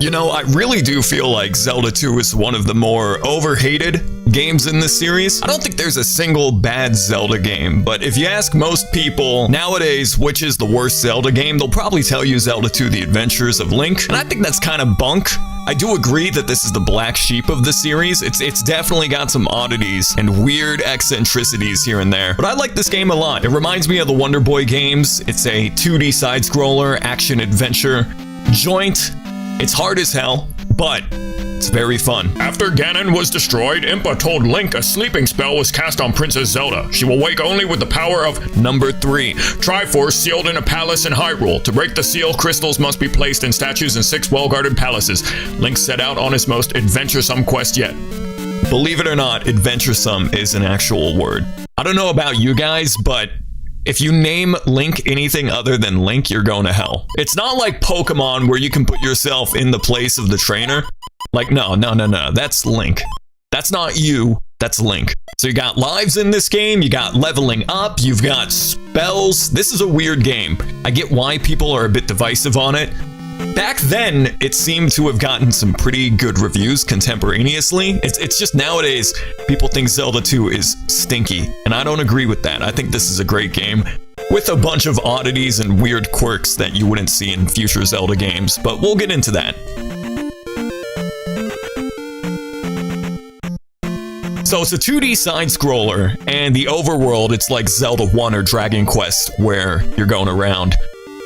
You know, I really do feel like Zelda 2 is one of the more overhated games in this series. I don't think there's a single bad Zelda game, but if you ask most people nowadays which is the worst Zelda game, they'll probably tell you Zelda 2: The Adventures of Link, and I think that's kind of bunk. I do agree that this is the black sheep of the series. It's definitely got some oddities and weird eccentricities here and there, but I like this game a lot. It reminds me of the Wonder Boy games. It's a 2D side-scroller, action-adventure joint. It's hard as hell, but it's very fun. After Ganon was destroyed, Impa told Link a sleeping spell was cast on Princess Zelda. She will wake only with the power of Number 3. Triforce sealed in a palace in Hyrule. To break the seal, crystals must be placed in statues in 6 well-guarded palaces. Link set out on his most adventuresome quest yet. Believe it or not, adventuresome is an actual word. I don't know about you guys, but if you name Link anything other than Link, you're going to hell. It's not like Pokemon where you can put yourself in the place of the trainer. Like, no, that's Link. That's not you, that's Link. So you got lives in this game, you got leveling up, you've got spells. This is a weird game. I get why people are a bit divisive on it. Back then, it seemed to have gotten some pretty good reviews contemporaneously. It's just nowadays, people think Zelda 2 is stinky, and I don't agree with that. I think this is a great game with a bunch of oddities and weird quirks that you wouldn't see in future Zelda games, but we'll get into that. So it's a 2D side-scroller, and the overworld, it's like Zelda 1 or Dragon Quest, where you're going around.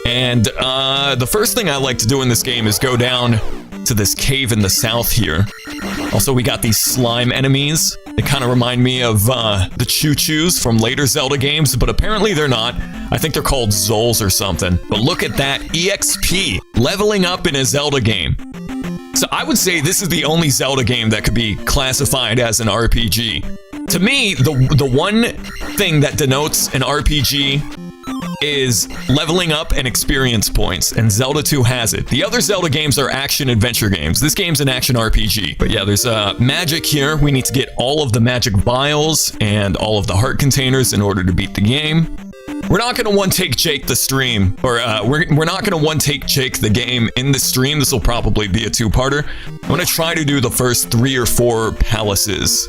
And the first thing I like to do in this game is go down to this cave in the south here. Also, we got these slime enemies. They kind of remind me of the Choo-Choos from later Zelda games, but apparently they're not. I think they're called Zols or something. But look at that EXP, leveling up in a Zelda game. So I would say this is the only Zelda game that could be classified as an RPG. To me, the one thing that denotes an RPG is leveling up and experience points, and Zelda 2 has it. The other Zelda games are action-adventure games. This game's an action RPG. But yeah, there's magic here. We need to get all of the magic vials and all of the heart containers in order to beat the game. We're not going to one-take Jake the stream, or we're not going to one-take Jake the game in the stream. This will probably be a two-parter. I'm going to try to do the first 3 or 4 palaces.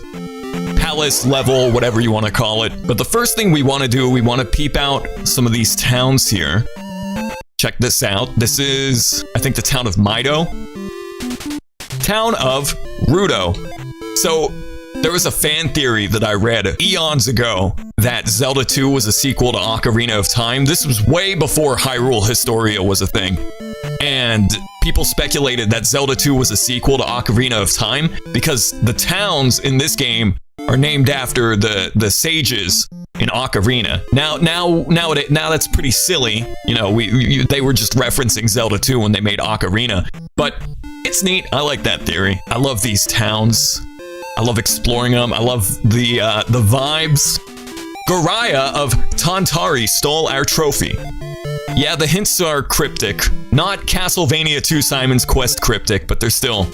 Palace level, whatever you want to call it. But the first thing we want to do, we want to peep out some of these towns here. Check this out. This is, I think, the town of Mido. Town of Rudo. So there was a fan theory that I read eons ago that Zelda 2 was a sequel to Ocarina of Time. This was way before Hyrule Historia was a thing. And people speculated that Zelda 2 was a sequel to Ocarina of Time because the towns in this game are named after the sages in Ocarina. Now that's pretty silly. You know, they were just referencing Zelda 2 when they made Ocarina. But it's neat. I like that theory. I love these towns. I love exploring them. I love the vibes. Goraya of Tantari stole our trophy. Yeah, the hints are cryptic. Not Castlevania 2 Simon's Quest cryptic, but they're still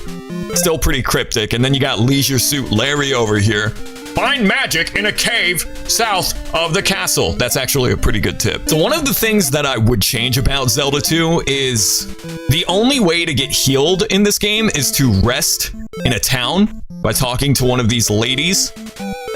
pretty cryptic. And then you got Leisure Suit Larry over here. Find magic in a cave south of the castle. That's actually a pretty good tip. So one of the things that I would change about Zelda 2 is the only way to get healed in this game is to rest in a town by talking to one of these ladies,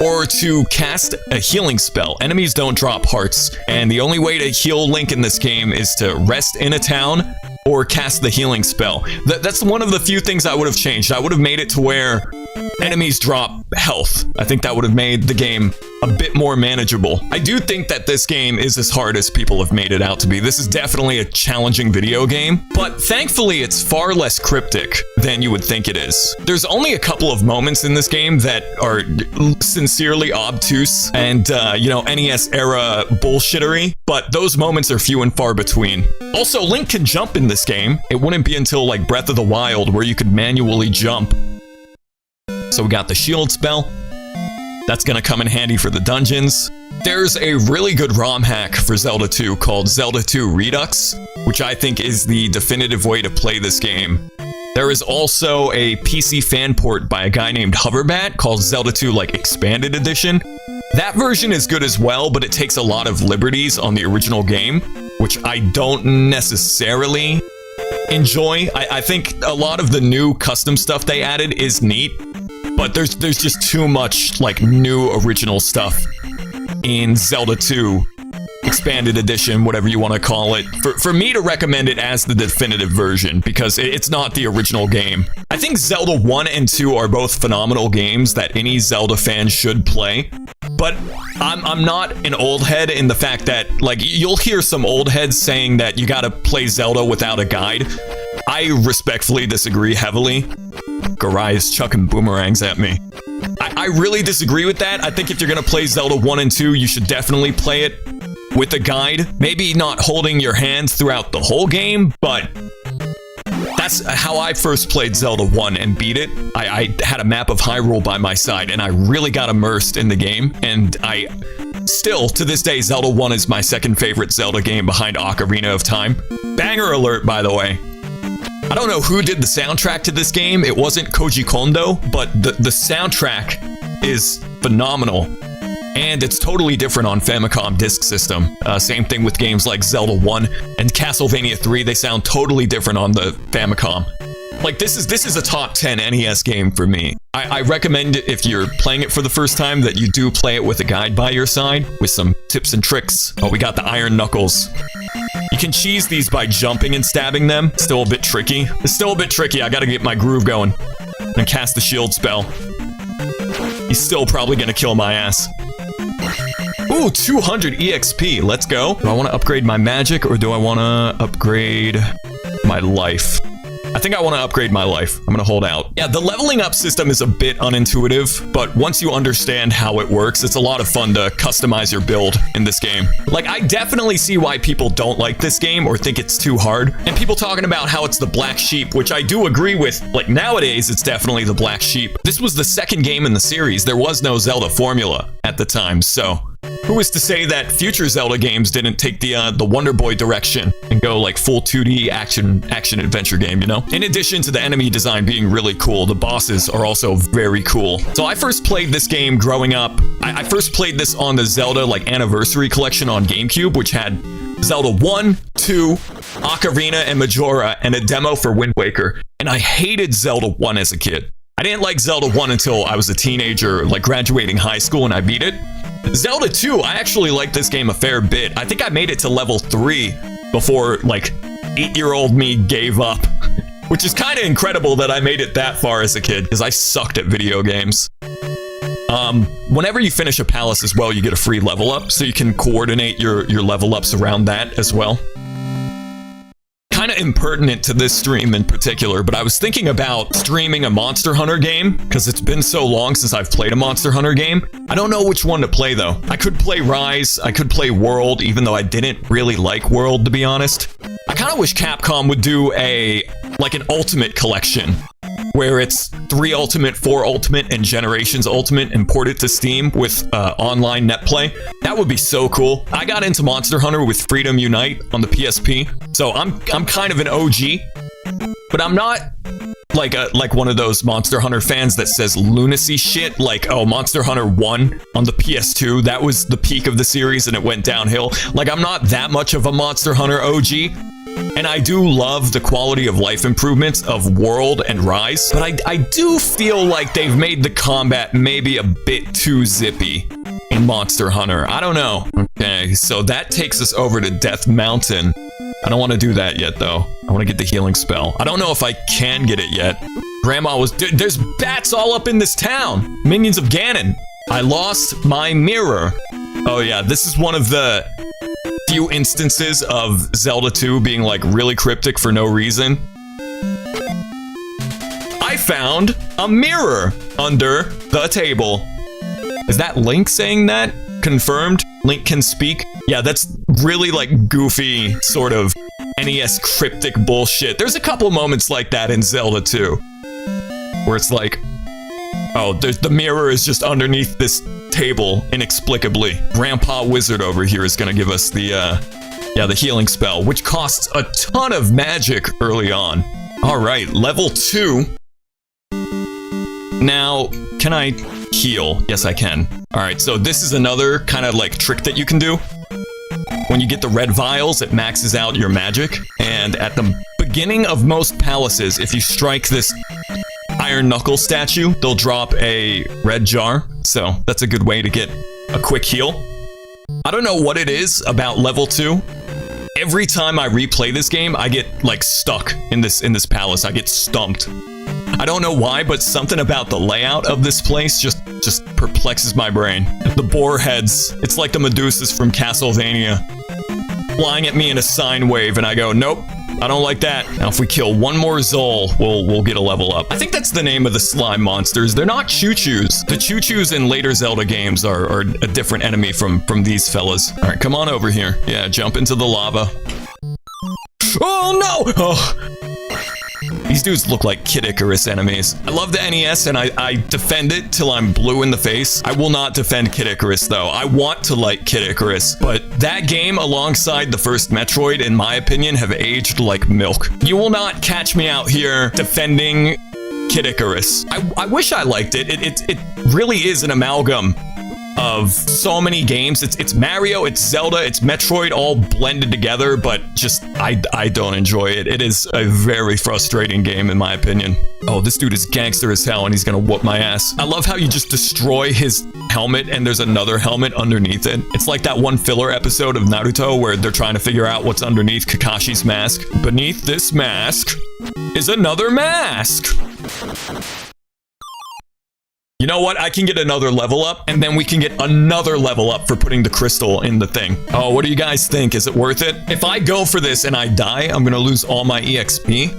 or to cast a healing spell. Enemies don't drop hearts, and the only way to heal Link in this game is to rest in a town or cast the healing spell. That's one of the few things I would have changed. I would have made it to where enemies drop health. I think that would have made the game a bit more manageable. I do think that this game is as hard as people have made it out to be. This is definitely a challenging video game, but thankfully it's far less cryptic than you would think it is. There's only a couple of moments in this game that are sincerely obtuse and, you know, NES era bullshittery, but those moments are few and far between. Also, Link can jump in this game. It wouldn't be until like Breath of the Wild where you could manually jump. So we got the shield spell. That's gonna come in handy for the dungeons. There's a really good ROM hack for Zelda 2 called Zelda 2 Redux, which I think is the definitive way to play this game. There is also a PC fan port by a guy named Hoverbat called Zelda 2 like Expanded Edition. That version is good as well, but it takes a lot of liberties on the original game, which I don't necessarily enjoy. I think a lot of the new custom stuff they added is neat, but there's just too much like new original stuff in Zelda 2 Expanded Edition, whatever you want to call it, for me to recommend it as the definitive version, because it's not the original game. I think Zelda 1 and 2 are both phenomenal games that any Zelda fan should play, but I'm not an old head in the fact that, like, you'll hear some old heads saying that you gotta play Zelda without a guide. I respectfully disagree heavily. Garai is chucking boomerangs at me. I really disagree with that. I think if you're gonna play Zelda 1 and 2, you should definitely play it with a guide. Maybe not holding your hands throughout the whole game, but that's how I first played Zelda 1 and beat it. I had a map of Hyrule by my side, and I really got immersed in the game, and I still, to this day, Zelda 1 is my second favorite Zelda game behind Ocarina of Time. Banger alert, by the way. I don't know who did the soundtrack to this game. It wasn't Koji Kondo, but the soundtrack is phenomenal. And it's totally different on Famicom Disk System. Same thing with games like Zelda 1 and Castlevania 3. They sound totally different on the Famicom. Like, this is a top 10 NES game for me. I recommend it if you're playing it for the first time that you do play it with a guide by your side with some tips and tricks. Oh, we got the Iron Knuckles. You can cheese these by jumping and stabbing them. Still a bit tricky. It's still a bit tricky. I gotta get my groove going. And cast the shield spell. He's still probably gonna kill my ass. Ooh, 200 EXP. Let's go. Do I want to upgrade my magic or do I want to upgrade my life? I think I want to upgrade my life. I'm going to hold out. Yeah, the leveling up system is a bit unintuitive, but once you understand how it works, it's a lot of fun to customize your build in this game. Like, I definitely see why people don't like this game or think it's too hard. And people talking about how it's the black sheep, which I do agree with. Like, nowadays, it's definitely the black sheep. This was the second game in the series. There was no Zelda formula at the time, so who is to say that future Zelda games didn't take the Wonder Boy direction and go like full 2D action adventure game, you know? In addition to the enemy design being really cool, the bosses are also very cool. So I first played this game growing up. I first played this on the Zelda like Anniversary Collection on GameCube, which had Zelda 1, 2, Ocarina, and Majora, and a demo for Wind Waker. And I hated Zelda 1 as a kid. I didn't like Zelda 1 until I was a teenager, like graduating high school, and I beat it. Zelda 2, I actually liked this game a fair bit. I think I made it to level 3 before, like, 8-year-old me gave up. Which is kind of incredible that I made it that far as a kid, because I sucked at video games. Whenever you finish a palace as well, you get a free level up, so you can coordinate your level ups around that as well. Kind of impertinent to this stream in particular, but I was thinking about streaming a Monster Hunter game because it's been so long since I've played a Monster Hunter game. I don't know which one to play though. I could play Rise, I could play World, even though I didn't really like World, to be honest. I kind of wish Capcom would do an Ultimate collection where it's 3 Ultimate, 4 Ultimate, and Generations Ultimate, and port it to Steam with online net play. That would be so cool. I got into Monster Hunter with Freedom Unite on the PSP, so I'm kind of an OG, but I'm not like one of those Monster Hunter fans that says lunacy shit, like, oh, Monster Hunter 1 on the PS2, that was the peak of the series and it went downhill. Like, I'm not that much of a Monster Hunter OG. And I do love the quality of life improvements of World and Rise, but I do feel like they've made the combat maybe a bit too zippy in Monster Hunter. I don't know. Okay, so that takes us over to Death Mountain. I don't want to do that yet, though. I want to get the healing spell. I don't know if I can get it yet. Grandma was... There's bats all up in this town. Minions of Ganon. I lost my mirror. Oh, yeah, this is one of the few instances of Zelda 2 being like really cryptic for no reason. I found a mirror under the table. Is that Link saying that? Confirmed? Link can speak? Yeah, that's really like goofy sort of NES cryptic bullshit. There's a couple moments like that in Zelda 2 where it's like, oh, the mirror is just underneath this table inexplicably. Grandpa Wizard over here is gonna give us the healing spell, which costs a ton of magic early on. All right, level 2. Now, can I heal? Yes, I can. All right, so this is another kind of like trick that you can do. When you get the red vials, it maxes out your magic, and at the beginning of most palaces, if you strike this iron knuckle statue, they'll drop a red jar. So that's a good way to get a quick heal. I don't know what it is about level 2. Every time I replay this game, I get like stuck in this palace. I get stumped. I don't know why, but something about the layout of this place just perplexes my brain. The boar heads, it's like the Medusas from Castlevania, flying at me in a sine wave, and I go, nope, I don't like that. Now, if we kill one more Zol, we'll get a level up. I think that's the name of the slime monsters. They're not choo-choos. The choo-choos in later Zelda games are a different enemy from these fellas. All right, come on over here. Yeah, jump into the lava. Oh, no! Oh. These dudes look like Kid Icarus enemies. I love the NES, and I defend it till I'm blue in the face. I will not defend Kid Icarus, though. I want to like Kid Icarus, but that game, alongside the first Metroid, in my opinion, have aged like milk. You will not catch me out here defending Kid Icarus. I wish I liked it. It really is an amalgam of so many games. It's Mario, it's Zelda, it's Metroid, all blended together, but just I don't enjoy it. It is a very frustrating game, in my opinion. Oh, this dude is gangster as hell, and he's gonna whoop my ass. I love how you just destroy his helmet, and there's another helmet underneath it. It's like that one filler episode of Naruto where they're trying to figure out what's underneath Kakashi's mask. Beneath this mask is another mask. You know what? I can get another level up, and then we can get another level up for putting the crystal in the thing. Oh, what do you guys think? Is it worth it? If I go for this and I die, I'm gonna lose all my EXP.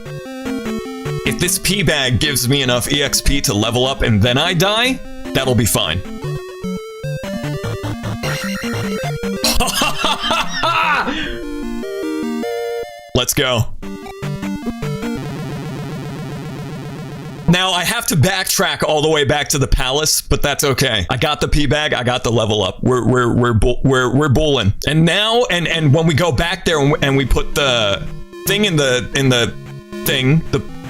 If this P bag gives me enough EXP to level up and then I die, that'll be fine. Let's go. Now, I have to backtrack all the way back to the palace, but that's okay. I got the P-bag, I got the level up. We're bowling. And now, and when we go back there and we put the thing in the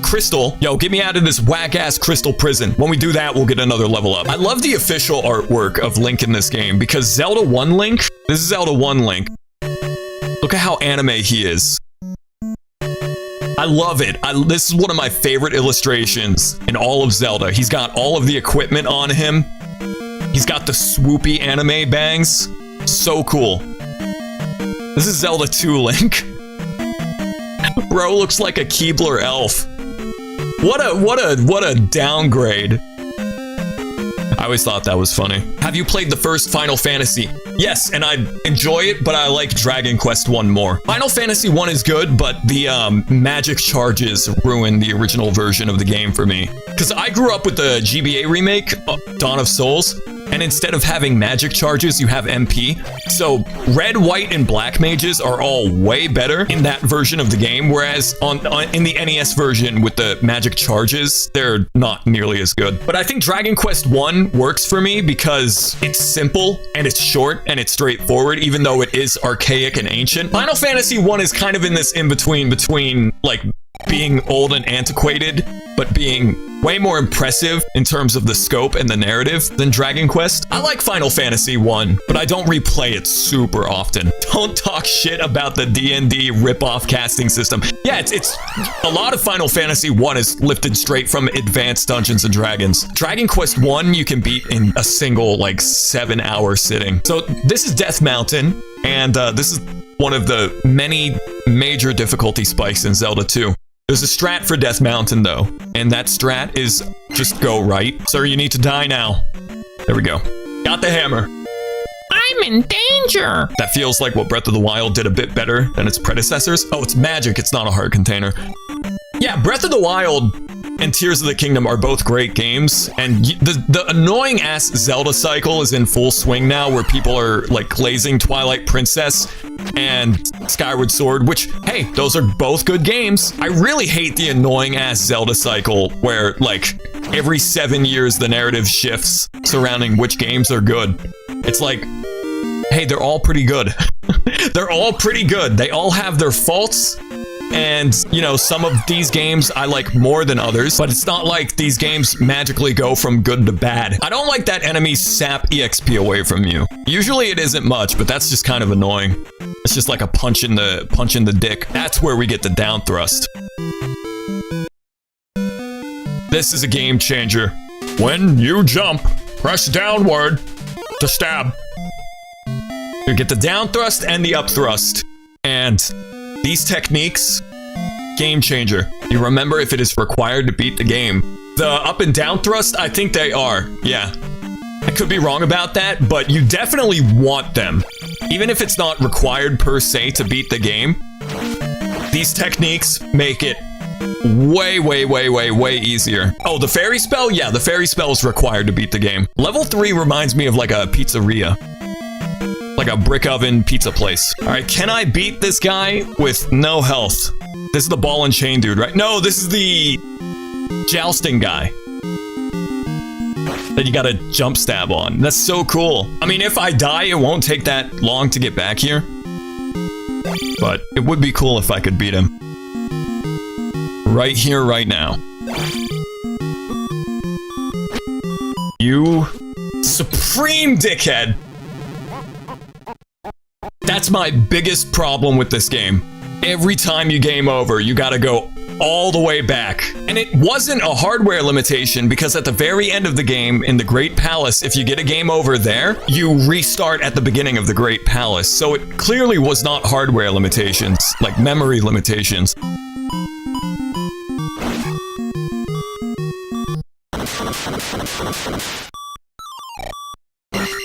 crystal, yo, get me out of this whack-ass crystal prison. When we do that, we'll get another level up. I love the official artwork of Link in this game, because Zelda 1 Link, this is Zelda 1 Link. Look at how anime he is. I love it. This is one of my favorite illustrations in all of Zelda. He's got all of the equipment on him. He's got the swoopy anime bangs. So cool. This is Zelda 2 Link. Bro looks like a Keebler elf. What a downgrade. I always thought that was funny. Have you played the first Final Fantasy? Yes, and I enjoy it, but I like Dragon Quest 1 more. Final Fantasy 1 is good, but the magic charges ruined the original version of the game for me. Because I grew up with the GBA remake, Dawn of Souls, and instead of having magic charges, you have MP. So red, white, and black mages are all way better in that version of the game, whereas in the NES version with the magic charges, they're not nearly as good. But I think Dragon Quest 1 works for me because it's simple, and it's short, and it's straightforward, even though it is archaic and ancient. Final Fantasy 1 is kind of in this in-between between, like, being old and antiquated, but being way more impressive in terms of the scope and the narrative than Dragon Quest. I like Final Fantasy 1, but I don't replay it super often. Don't talk shit about the D&D rip-off casting system. Yeah, it's a lot of Final Fantasy 1 is lifted straight from Advanced Dungeons & Dragons. Dragon Quest 1 you can beat in a single, like, 7-hour sitting. So this is Death Mountain, and this is one of the many major difficulty spikes in Zelda 2. There's a strat for Death Mountain, though, and that strat is just go right. Sir, you need to die now. There we go. Got the hammer. I'm in danger. That feels like what Breath of the Wild did a bit better than its predecessors. Oh, it's magic. It's not a heart container. Yeah, Breath of the Wild and Tears of the Kingdom are both great games, and the annoying-ass Zelda cycle is in full swing now, where people are, like, glazing Twilight Princess and Skyward Sword, which, hey, those are both good games. I really hate the annoying-ass Zelda cycle, where, like, every 7 years the narrative shifts surrounding which games are good. It's like, hey, they're all pretty good. They're all pretty good. They all have their faults. And, you know, some of these games I like more than others, but it's not like these games magically go from good to bad. I don't like that enemies sap EXP away from you. Usually it isn't much, but that's just kind of annoying. It's just like a punch in the dick. That's where we get the down thrust. This is a game changer. When you jump, press downward to stab. You get the down thrust and the up thrust. And these techniques, game changer. You remember if it is required to beat the game. The up and down thrust, I think they are. Yeah. I could be wrong about that, but you definitely want them. Even if it's not required per se to beat the game, these techniques make it way easier. Oh, the fairy spell? Yeah, the fairy spell is required to beat the game. Level 3 reminds me of like a pizzeria. Like a brick oven pizza place. All right, can I beat this guy with no health? This is the ball and chain dude, right? No, this is the jousting guy that you gotta jump stab on. That's so cool. I mean, if I die, it won't take that long to get back here. But it would be cool if I could beat him. Right here, right now. You supreme dickhead. That's my biggest problem with this game. Every time you game over, you gotta go all the way back. And it wasn't a hardware limitation because at the very end of the game in the Great Palace, if you get a game over there, you restart at the beginning of the Great Palace. So it clearly was not hardware limitations, like memory limitations.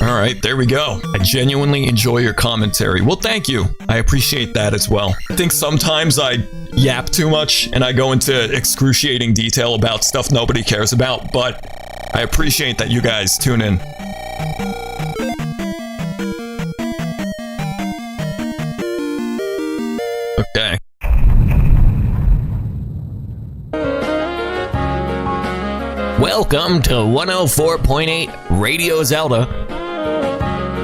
All right, there we go. I genuinely enjoy your commentary. Well, thank you. I appreciate that as well. I think sometimes I yap too much and I go into excruciating detail about stuff nobody cares about, but I appreciate that you guys tune in. Okay. Welcome to 104.8 Radio Zelda.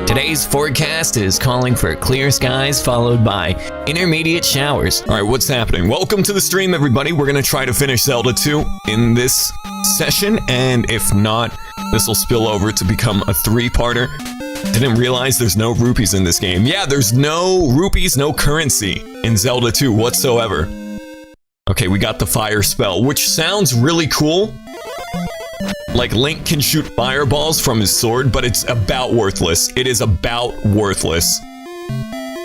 Today's forecast is calling for clear skies followed by intermediate showers. All right, what's happening? Welcome to the stream, everybody. We're going to try to finish Zelda 2 in this session, and if not, this will spill over to become a 3-parter. Didn't realize there's no rupees in this game. Yeah, there's no rupees, no currency in Zelda 2 whatsoever. Okay, we got the fire spell, which sounds really cool. Like, Link can shoot fireballs from his sword, but it's about worthless. It is about worthless.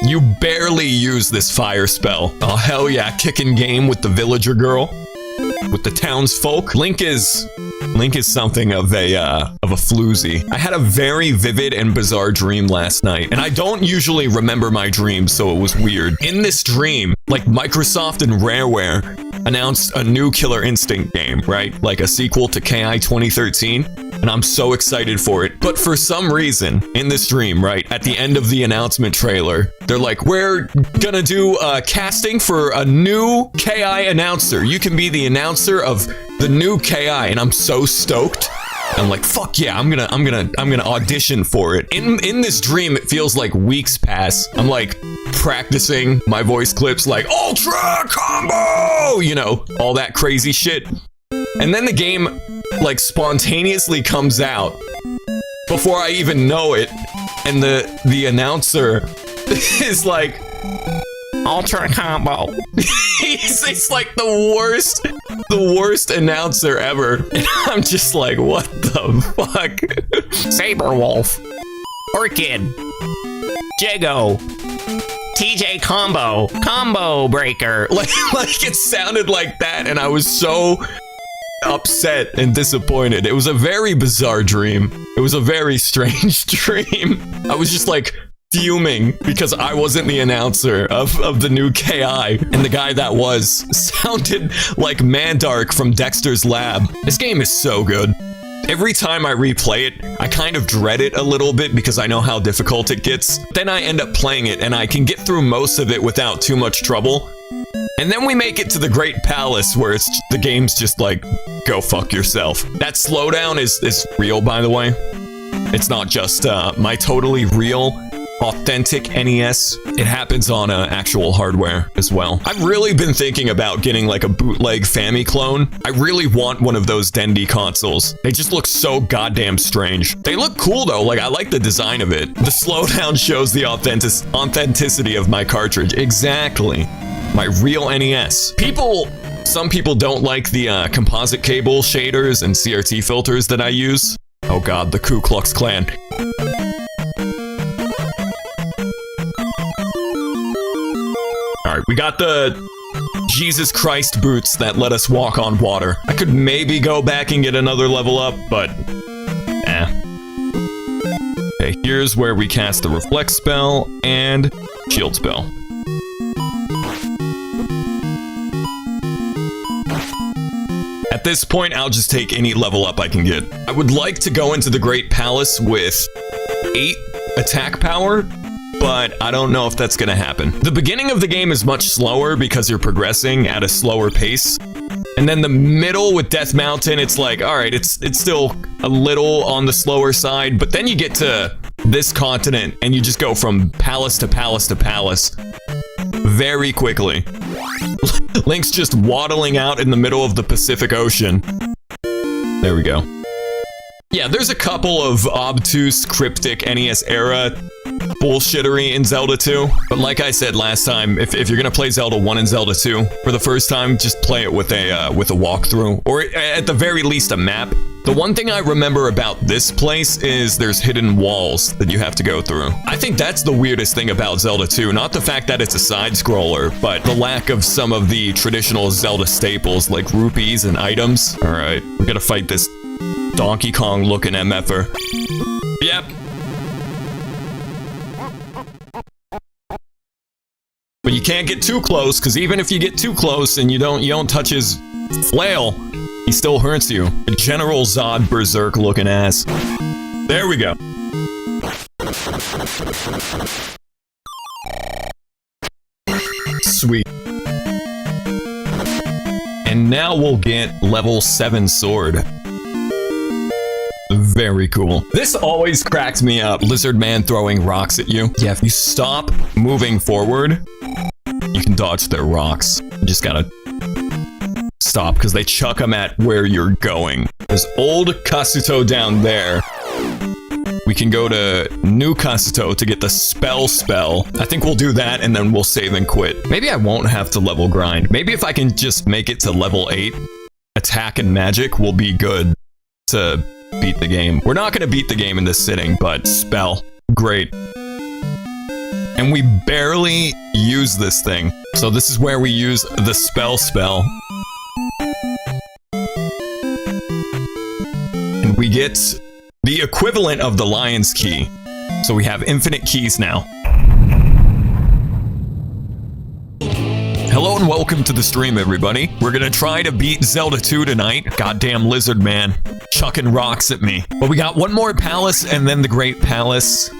You barely use this fire spell. Oh, hell yeah, kicking game with the villager girl. With the townsfolk. Link is something of a floozy. I had a very vivid and bizarre dream last night, and I don't usually remember my dreams, so it was weird. In this dream, like Microsoft and Rareware announced a new Killer Instinct game, right? Like a sequel to KI 2013, and I'm so excited for it. But for some reason, in this dream, right, at the end of the announcement trailer, they're like, we're gonna do casting for a new KI announcer. You can be the announcer of the new KI, and I'm so stoked. I'm like, fuck yeah, I'm gonna audition for it. In this dream, it feels like weeks pass. I'm like practicing my voice clips like Ultra Combo, you know, all that crazy shit. And then the game like spontaneously comes out before I even know it. And the announcer is like, Ultra Combo. It's like the worst announcer ever. And I'm just like, what the fuck? Saberwolf, Orchid, Jago, TJ Combo Breaker. Like it sounded like that, and I was so upset and disappointed. It was a very bizarre dream. It was a very strange dream. I was just like fuming because I wasn't the announcer of the new KI, and the guy that was sounded like Mandark from Dexter's Lab. This game is so good. Every time I replay it, I kind of dread it a little bit because I know how difficult it gets. Then I end up playing it and I can get through most of it without too much trouble. And then we make it to the Great Palace where the game's just like, go fuck yourself. That slowdown is real, by the way. It's not just my totally real authentic NES. It happens on actual hardware as well. I've really been thinking about getting like a bootleg Famiclone. I really want one of those Dendy consoles. They just look so goddamn strange. They look cool though, like I like the design of it. The slowdown shows the authenticity of my cartridge. Exactly. My real NES. People Some people don't like the composite cable shaders and CRT filters that I use. Oh god, the Ku Klux Klan. Alright, we got the Jesus Christ boots that let us walk on water. I could maybe go back and get another level up, but Okay, here's where we cast the Reflect spell and Shield spell. At this point, I'll just take any level up I can get. I would like to go into the Great Palace with 8 attack power, but I don't know if that's gonna happen. The beginning of the game is much slower because you're progressing at a slower pace. And then the middle with Death Mountain, it's like, all right, it's still a little on the slower side, but then you get to this continent and you just go from palace to palace to palace very quickly. Link's just waddling out in the middle of the Pacific Ocean. There we go. Yeah, there's a couple of obtuse, cryptic NES era bullshittery in Zelda 2. But like I said last time, if you're gonna play Zelda 1 and Zelda 2 for the first time, just play it with a walkthrough, or at the very least a map. The one thing I remember about this place is there's hidden walls that you have to go through. I think that's the weirdest thing about Zelda 2, not the fact that it's a side-scroller, but the lack of some of the traditional Zelda staples like rupees and items. All right, we gotta fight this Donkey Kong looking MFer. Yep. But you can't get too close, because even if you get too close and you don't touch his flail, he still hurts you. A General Zod berserk looking ass. There we go. Sweet. And now we'll get level 7 sword. Very cool. This always cracks me up. Lizard man throwing rocks at you. Yeah, if you stop moving forward, you can dodge their rocks. You just gotta stop, because they chuck them at where you're going. There's old Kasuto down there. We can go to New Kasuto to get the spell. I think we'll do that, and then we'll save and quit. Maybe I won't have to level grind. Maybe if I can just make it to level 8, attack and magic will be good to beat the game. We're not going to beat the game in this sitting, but spell, great. And we barely use this thing. So this is where we use the spell. And we get the equivalent of the Lion's Key. So we have infinite keys now. Hello and welcome to the stream, everybody. We're gonna try to beat Zelda 2 tonight. Goddamn lizard man chucking rocks at me. But we got one more palace and then the Great Palace.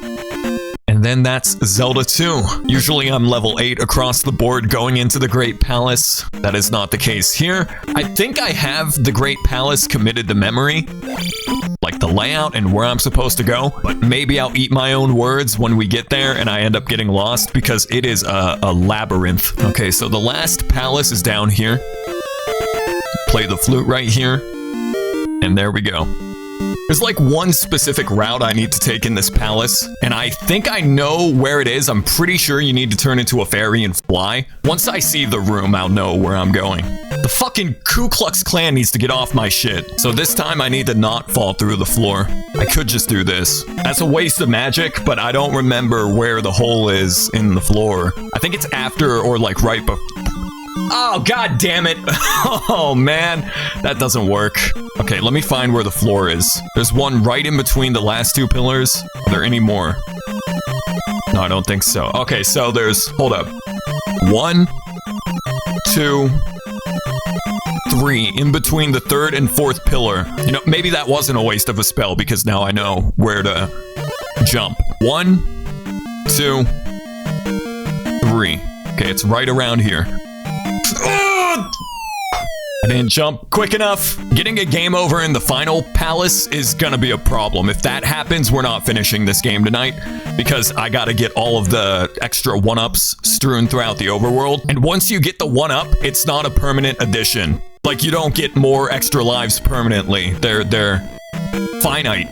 And then that's Zelda 2. Usually I'm level 8 across the board going into the Great Palace. That is not the case here. I think I have the Great Palace committed to memory, like the layout and where I'm supposed to go, but maybe I'll eat my own words when we get there and I end up getting lost because it is a labyrinth. Okay, so the last palace is down here. Play the flute right here, and there we go. There's like one specific route I need to take in this palace, and I think I know where it is. I'm pretty sure you need to turn into a fairy and fly. Once I see the room, I'll know where I'm going. The fucking Ku Klux Klan needs to get off my shit. So this time I need to not fall through the floor. I could just do this. That's a waste of magic, but I don't remember where the hole is in the floor. I think it's after or like right before. Oh, god damn it. Oh, man. That doesn't work. Okay, let me find where the floor is. There's one right in between the last two pillars. Are there any more? No, I don't think so. Okay, so there's... Hold up. 1, 2, 3. In between the third and fourth pillar. You know, maybe that wasn't a waste of a spell because now I know where to jump. 1, 2, 3. Okay, it's right around here. I didn't jump quick enough. Getting a game over in the final palace is gonna be a problem. If that happens, we're not finishing this game tonight because I gotta get all of the extra 1-ups strewn throughout the overworld. And once you get the 1-up, it's not a permanent addition. Like, you don't get more extra lives permanently. They're finite.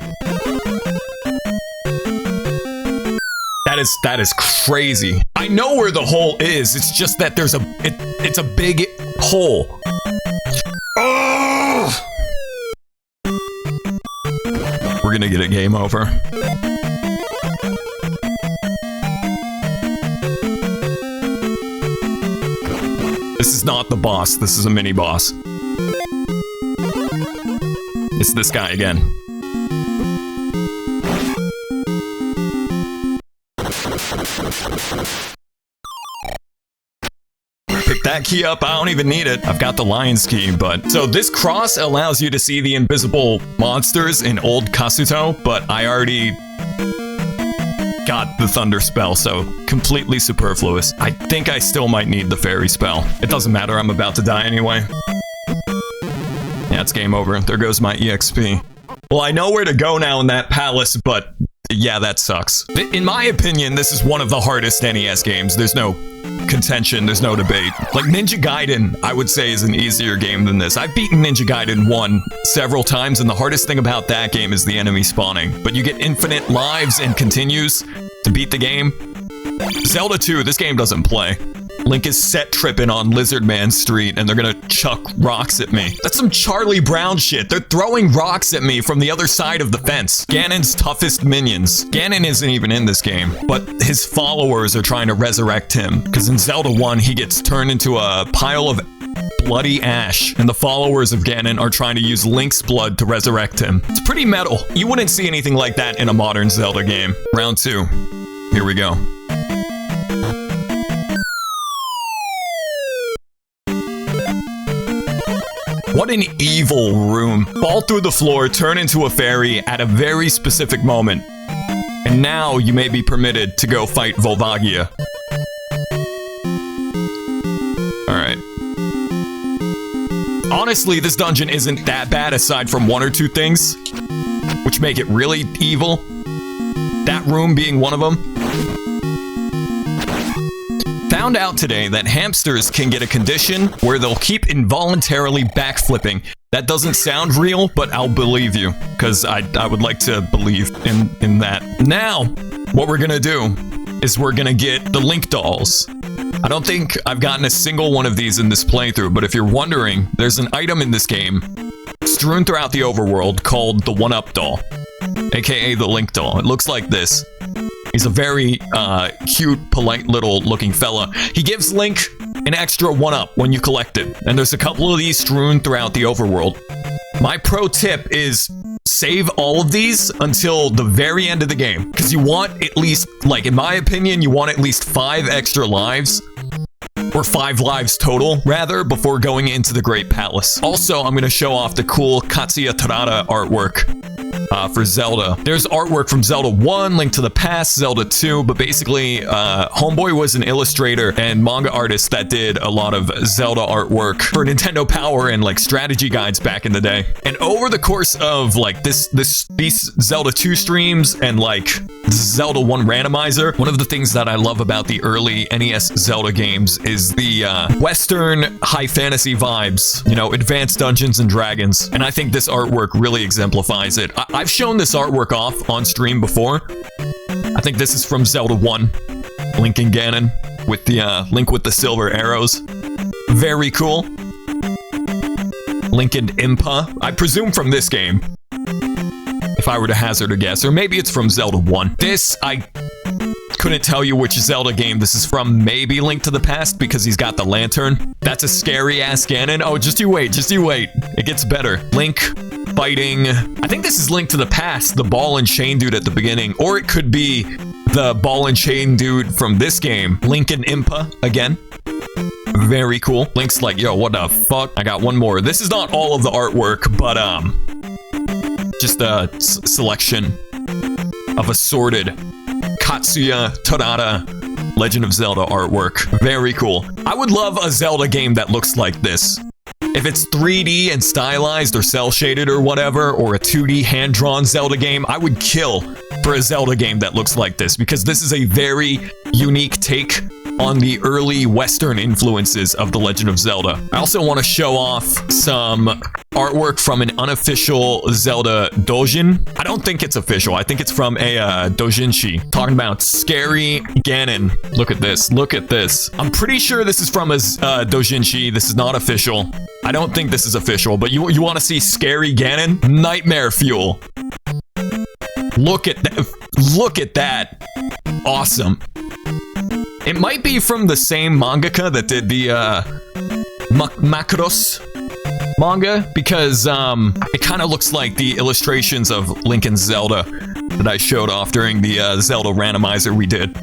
That is crazy. I know where the hole is. It's just that there's it's a big hole. we're gonna get a game over. This is not the boss. This is a mini boss. It's this guy again. Pick that key up. I don't even need it. I've got the lion's key, but... So this cross allows you to see the invisible monsters in old Kasuto, but I already got the thunder spell, so completely superfluous. I think I still might need the fairy spell. It doesn't matter. I'm about to die anyway. Yeah, it's game over. There goes my EXP. Well, I know where to go now in that palace, but yeah, that sucks. In my opinion, this is one of the hardest NES games. There's no contention, there's no debate. Like, Ninja Gaiden, I would say, is an easier game than this. I've beaten Ninja Gaiden 1 several times, and the hardest thing about that game is the enemy spawning. But you get infinite lives and continues to beat the game. Zelda 2, this game doesn't play. Link is set tripping on Lizard Man Street, and they're gonna chuck rocks at me. That's some Charlie Brown shit. They're throwing rocks at me from the other side of the fence. Ganon's toughest minions. Ganon isn't even in this game, but his followers are trying to resurrect him. Because in Zelda 1, he gets turned into a pile of bloody ash, and the followers of Ganon are trying to use Link's blood to resurrect him. It's pretty metal. You wouldn't see anything like that in a modern Zelda game. Round 2. Here we go. What an evil room. Fall through the floor, turn into a fairy at a very specific moment. And now you may be permitted to go fight Volvagia. Alright. Honestly, this dungeon isn't that bad aside from one or two things, which make it really evil. That room being one of them. Found out today that hamsters can get a condition where they'll keep involuntarily backflipping. That doesn't sound real, but I'll believe you, because I would like to believe in that. Now, what we're gonna do is we're gonna get the Link dolls. I don't think I've gotten a single one of these in this playthrough, but if you're wondering, there's an item in this game strewn throughout the overworld called the 1-Up doll, aka the Link doll. It looks like this. He's a very cute, polite little looking fella. He gives Link an extra 1-Up when you collect it. And there's a couple of these strewn throughout the overworld. My pro tip is save all of these until the very end of the game. Because you want at least, like in my opinion, you want at least 5 extra lives. Or 5 lives total, rather, before going into the Great Palace. Also, I'm going to show off the cool Katsuya Tarada artwork. For Zelda. There's artwork from Zelda 1, Link to the Past, Zelda 2, but basically, Homeboy was an illustrator and manga artist that did a lot of Zelda artwork for Nintendo Power and like strategy guides back in the day. And over the course of like these Zelda 2 streams and like Zelda 1 randomizer, one of the things that I love about the early NES Zelda games is the Western high fantasy vibes, you know, advanced Dungeons and Dragons. And I think this artwork really exemplifies it. I've shown this artwork off on stream before. I think this is from Zelda 1. Link and Ganon with the Link with the silver arrows. Very cool. Link and Impa. I presume from this game. If I were to hazard a guess. Or maybe it's from Zelda 1. This, I couldn't tell you which Zelda game this is from. Maybe Link to the Past because he's got the lantern. That's a scary ass Ganon. Oh, just you wait. Just you wait. It gets better. Link fighting, I think this is Link to the Past, the ball and chain dude at the beginning, or it could be the ball and chain dude from this game, Link and Impa again. Very cool. Link's like, yo, what the fuck? I got one more. This is not all of the artwork, but just a selection of assorted Katsuya Tarada Legend of Zelda artwork. Very cool. I would love a Zelda game that looks like this. If it's 3D and stylized or cel-shaded or whatever, or a 2D hand-drawn Zelda game, I would kill for a Zelda game that looks like this, because this is a very unique take on the early Western influences of The Legend of Zelda. I also want to show off some artwork from an unofficial Zelda doujin. I don't think it's official. I think it's from a doujinshi. Talking about scary Ganon. Look at this. Look at this. I'm pretty sure this is from a doujinshi. This is not official. I don't think this is official, but you want to see scary Ganon? Nightmare fuel. Look at that. Look at that. Awesome. It might be from the same mangaka that did the Macross manga, because it kind of looks like the illustrations of Link and Zelda that I showed off during the Zelda randomizer we did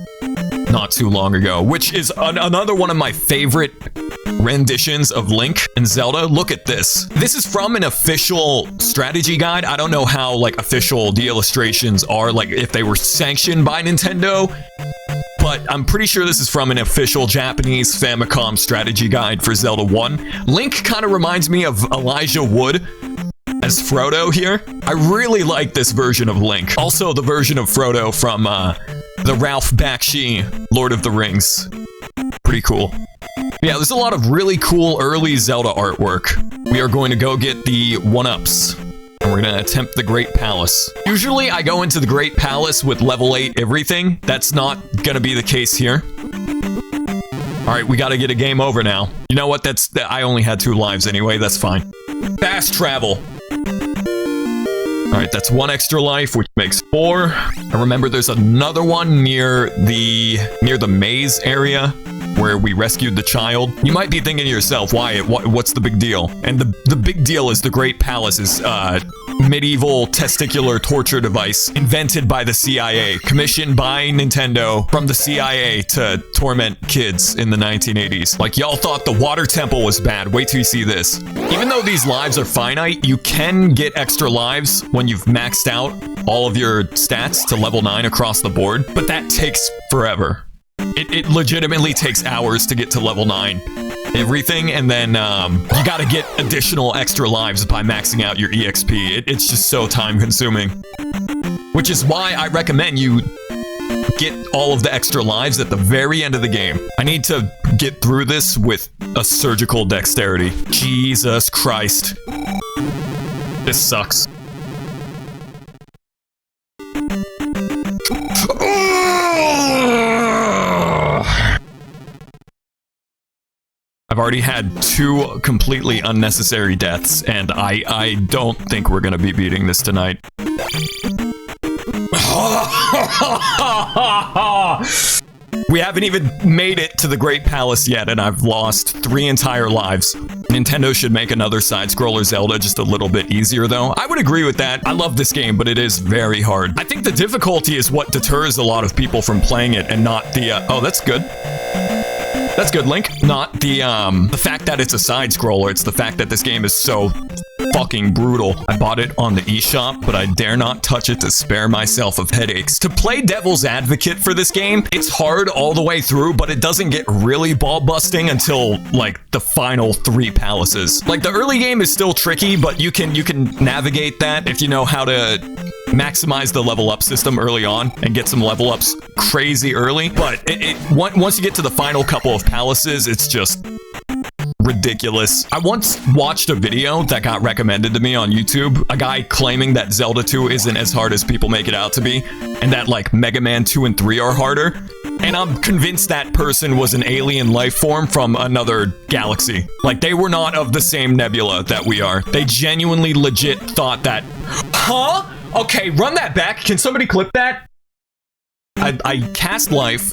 not too long ago, which is another one of my favorite renditions of Link and Zelda. Look at this. This is from an official strategy guide. I don't know how like official the illustrations are, like if they were sanctioned by Nintendo, but I'm pretty sure this is from an official Japanese Famicom strategy guide for Zelda 1. Link kind of reminds me of Elijah Wood as Frodo here. I really like this version of Link. Also the version of Frodo from the Ralph Bakshi Lord of the Rings. Pretty cool. Yeah, there's a lot of really cool early Zelda artwork. We are going to go get the 1-ups. And we're gonna attempt the Great Palace. Usually I go into the Great Palace with level 8 everything. That's not gonna be the case here. Alright, we gotta get a game over now. You know what, I only had 2 lives anyway, that's fine. Fast travel. Alright, that's 1 extra life, which makes 4. I remember there's another one near the maze area where we rescued the child. You might be thinking to yourself, Wyatt, what's the big deal? And the big deal is the Great Palace is medieval testicular torture device invented by the CIA, commissioned by Nintendo from the CIA to torment kids in the 1980s. Like, y'all thought the water temple was bad. Wait till you see this. Even though these lives are finite, you can get extra lives when you've maxed out all of your stats to level 9 across the board, but that takes forever. It legitimately takes hours to get to level 9 everything, and then you gotta get additional extra lives by maxing out your EXP. It's just so time consuming. Which is why I recommend you get all of the extra lives at the very end of the game. I need to get through this with a surgical dexterity. Jesus Christ. This sucks. I've already had 2 completely unnecessary deaths, and I don't think we're gonna be beating this tonight. We haven't even made it to the Great Palace yet, and I've lost 3 entire lives. Nintendo should make another side-scroller Zelda just a little bit easier, though. I would agree with that. I love this game, but it is very hard. I think the difficulty is what deters a lot of people from playing it, and not the, oh, that's good. That's good, Link. Not the fact that it's a side-scroller. It's the fact that this game is so fucking brutal. I bought it on the eShop, but I dare not touch it to spare myself of headaches. To play devil's advocate for this game, it's hard all the way through, but it doesn't get really ball-busting until, like, the final 3 palaces. Like, the early game is still tricky, but you can navigate that if you know how to maximize the level up system early on and get some level ups crazy early. But once you get to the final couple of palaces, it's just ridiculous. I once watched a video that got recommended to me on YouTube, a guy claiming that Zelda 2 isn't as hard as people make it out to be, and that like Mega Man 2 and 3 are harder. And I'm convinced that person was an alien life form from another galaxy. Like, they were not of the same nebula that we are. They genuinely legit thought that, huh? Okay, run that back. Can somebody clip that? I cast life.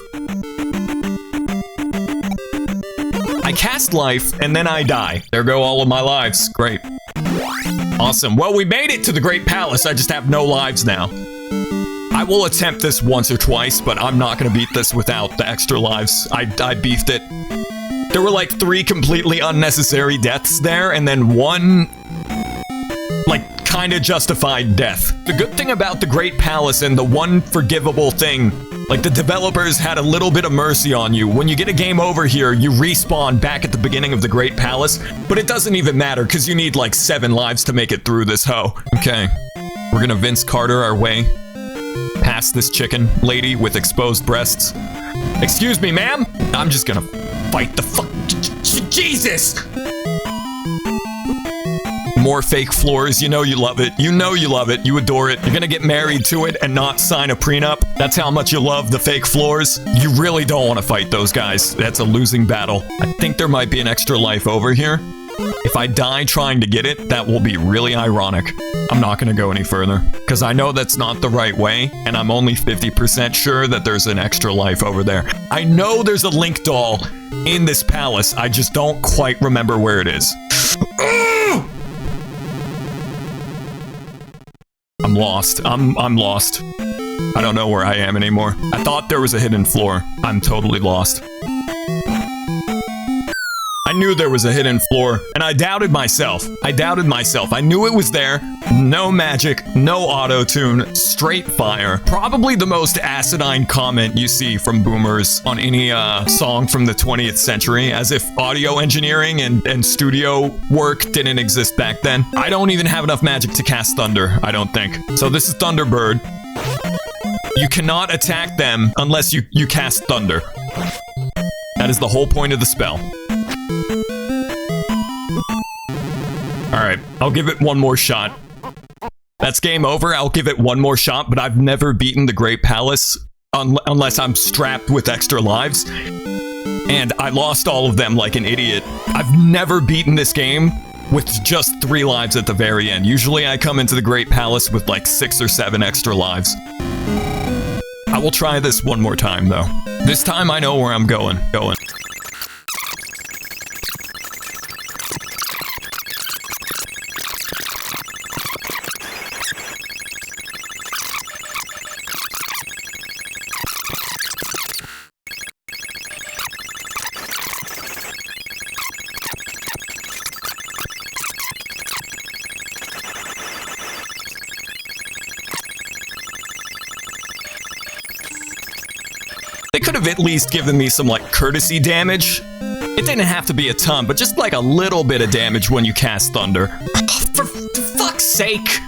I cast life, and then I die. There go all of my lives. Great. Awesome. Well, we made it to the Great Palace. I just have no lives now. I will attempt this once or twice, but I'm not going to beat this without the extra lives. I beefed it. There were like 3 completely unnecessary deaths there, and then 1, like, kind of justified death. The good thing about the Great Palace, and the one forgivable thing, like, the developers had a little bit of mercy on you. When you get a game over here, you respawn back at the beginning of the Great Palace, but it doesn't even matter because you need like 7 lives to make it through this hoe. Okay, we're gonna Vince Carter our way past this chicken lady with exposed breasts. Excuse me, ma'am? I'm just gonna fight the fuck. Jesus! More fake floors. You know you love it. You know you love it. You adore it. You're gonna get married to it and not sign a prenup. That's how much you love the fake floors. You really don't want to fight those guys. That's a losing battle. I think there might be an extra life over here. If I die trying to get it, that will be really ironic. I'm not going to go any further, because I know that's not the right way, and I'm only 50% sure that there's an extra life over there. I know there's a Link doll in this palace, I just don't quite remember where it is. I'm lost. I'm lost. I don't know where I am anymore. I thought there was a hidden floor. I'm totally lost. I knew there was a hidden floor, and I doubted myself. I knew it was there. No magic, no auto-tune, straight fire. Probably the most acidine comment you see from boomers on any song from the 20th century, as if audio engineering and studio work didn't exist back then. I don't even have enough magic to cast thunder, I don't think. So this is Thunderbird. You cannot attack them unless you cast thunder. That is the whole point of the spell. Alright, I'll give it one more shot. That's game over, I'll give it one more shot, but I've never beaten the Great Palace unless I'm strapped with extra lives. And I lost all of them like an idiot. I've never beaten this game with just 3 lives at the very end. Usually I come into the Great Palace with like 6 or 7 extra lives. I will try this one more time though. This time I know where I'm going. They could have at least given me some, like, courtesy damage. It didn't have to be a ton, but just, like, a little bit of damage when you cast Thunder. Oh, for fuck's sake!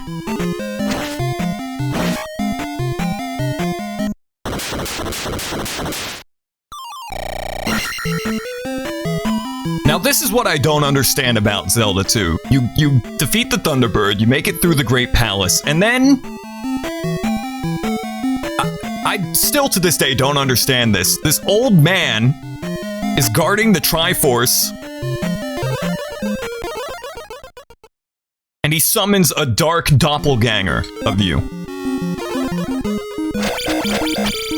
Now, this is what I don't understand about Zelda 2. You defeat the Thunderbird, you make it through the Great Palace, and then... I still to this day don't understand this. This old man is guarding the Triforce, and he summons a dark doppelganger of you.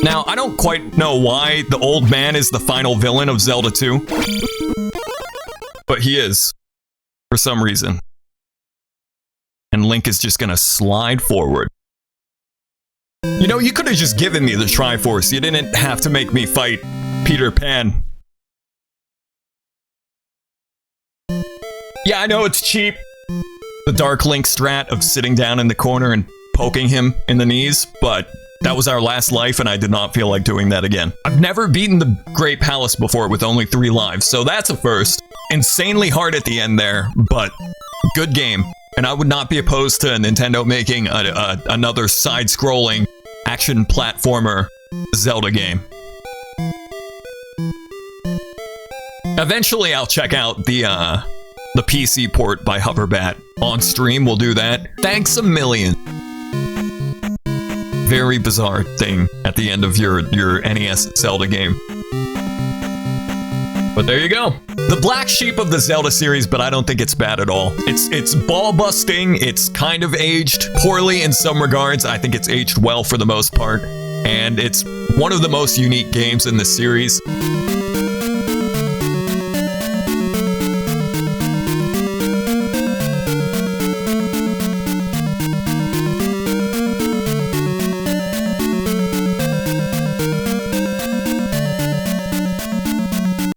Now, I don't quite know why the old man is the final villain of Zelda 2, but he is, for some reason. And Link is just gonna slide forward. You know, you could have just given me the Triforce. You didn't have to make me fight Peter Pan. Yeah, I know it's cheap. The Dark Link strat of sitting down in the corner and poking him in the knees, but that was our last life and I did not feel like doing that again. I've never beaten the Great Palace before with only 3 lives, so that's a first. Insanely hard at the end there, but good game. And I would not be opposed to Nintendo making another side-scrolling action platformer Zelda game. Eventually, I'll check out the PC port by Hoverbat. On stream, we'll do that. Thanks a million. Very bizarre thing at the end of your NES Zelda game. But there you go. The black sheep of the Zelda series, but I don't think it's bad at all. It's ball busting, it's kind of aged poorly in some regards. I think it's aged well for the most part. And it's one of the most unique games in the series.